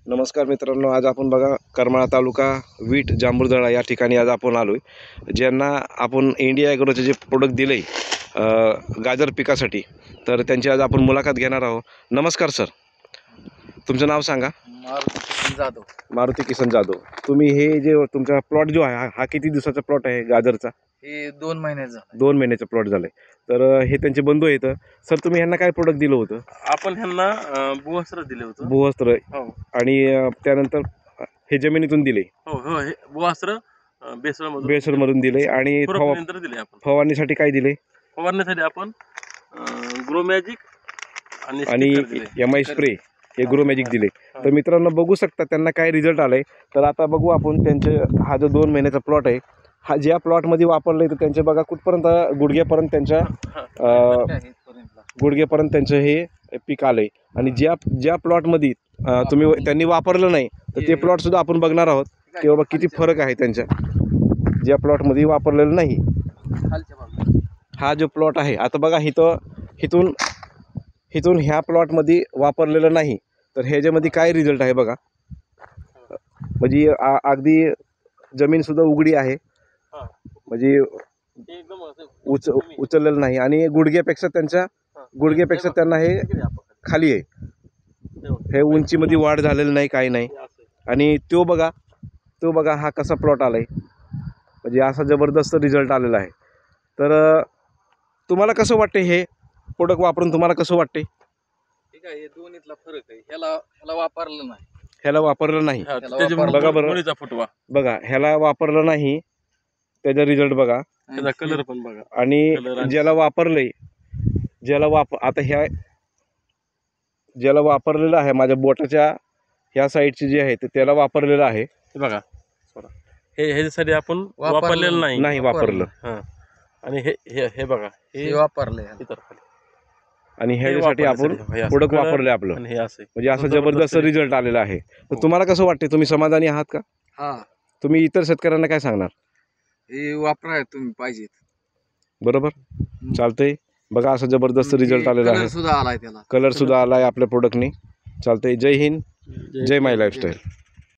नमस्कार मित्रांनो, आज आपण बघा करमाळा तालुका वीट जांभूळदरा या ठिकाणी आज आपण आलो आहे. ज्यांना आपण इंडिया ॲग्रोचे जे प्रोडक्ट दिले गाजर पिकासाठी, तर त्यांची आज आपण मुलाखत घेणार आहोत. नमस्कार सर, तुमचं नाव सांगा. मारुती किसन जाधव. तुम्ही हे जे तुमचा प्लॉट जो आहे हा किती दिवसाचा प्लॉट आहे गाजरचा? हे 2 महिन्याचा 2 महिन्याचा प्लॉट झालाय. तर हे त्यांचे बंधू आहेत. सर, तुम्ही ह्यांना काय प्रोडक्ट दिलं होतं? आपण ह्यांना भूवस्त्र दिले होतं. भूवस्त्र हो आणि त्यानंतर हे जमिनीतून दिले. हो हो हे भूवस्त्र बेसरमधून दिले. आणि नंतर दिले. आपण फवारणीसाठी काय दिले? फवारण्यासाठी आपण ग्रो मॅजिक आणि MI स्प्रे हे ग्रो मॅजिक दिले. तर मित्रांनो बघू शकता त्यांना काय रिझल्ट आलाय. तर आता बघू आपण त्यांचे हा जो 2 महिन्याचा प्लॉट आहे, हा ज्या प्लॉटमध्ये वापरले तर त्यांचे बघा कुठपर्यंत गुडघ्यापर्यंत त्यांचं हे पीक आलंय. आणि ज्या प्लॉटमध्ये त्यांनी वापरलं नाही तर ते प्लॉट सुद्धा आपण बघणार आहोत की बाबा किती फरक आहे त्यांच्या ज्या प्लॉटमध्ये वापरलेलं नाही. हा जो प्लॉट आहे आता बघा इथून ह्या प्लॉटमध्ये वापरलेलं नाही तर ह्याच्यामध्ये काय रिझल्ट आहे बघा. म्हणजे अगदी जमीनसुद्धा उघडी आहे, म्हणजे उचललेलं नाही. आणि गुडघ्यापेक्षा त्यांना हे खाली आहे. हे उंचीमध्ये वाढ झालेलं नाही, काही नाही. आणि तो बघा हा कसा प्लॉट आलाय, म्हणजे असा जबरदस्त रिझल्ट आलेला आहे. तर तुम्हाला कसं वाटते हे प्रोडक्ट वापरून? तुम्हाला कसं वाटते? ठीक आहे, हे दोन्हीतला फरक आहे. ह्याला वापरलं नाही, बघा बरं, बघा ह्याला वापरलं नाही त्याचा रिझल्ट बघा, त्याचा कलर पण बघा. आणि ज्याला वापरलंय, आता ज्याला वापरलेलं आहे माझ्या बोटाच्या ह्या साईडची जी आहे ते त्याला वापरलेलं आहे. हे बघा, हे ह्याच्यासाठी आपण वापरलेलं नाही वापरलं. आणि हे बघा, हे वापरले आणि ह्याच्यासाठी आपण प्रोडक्ट वापरले आपलं, म्हणजे असं जबरदस्त रिझल्ट आलेला आहे. तर तुम्हाला कसं वाटते? तुम्ही समाधानी आहात का? हा. तुम्ही इतर शेतकऱ्यांना काय सांगणार? हे वापरा तुम्ही पाहिजे. बरोबर, चालतंय. बघा असं जबरदस्त रिझल्ट आलेला आहे. कलर सुद्धा आलाय, त्याला कलर सुद्धा आलाय आपल्या प्रोडक्टने. चालतंय. जय हिंद, जय माय लाईफस्टाईल.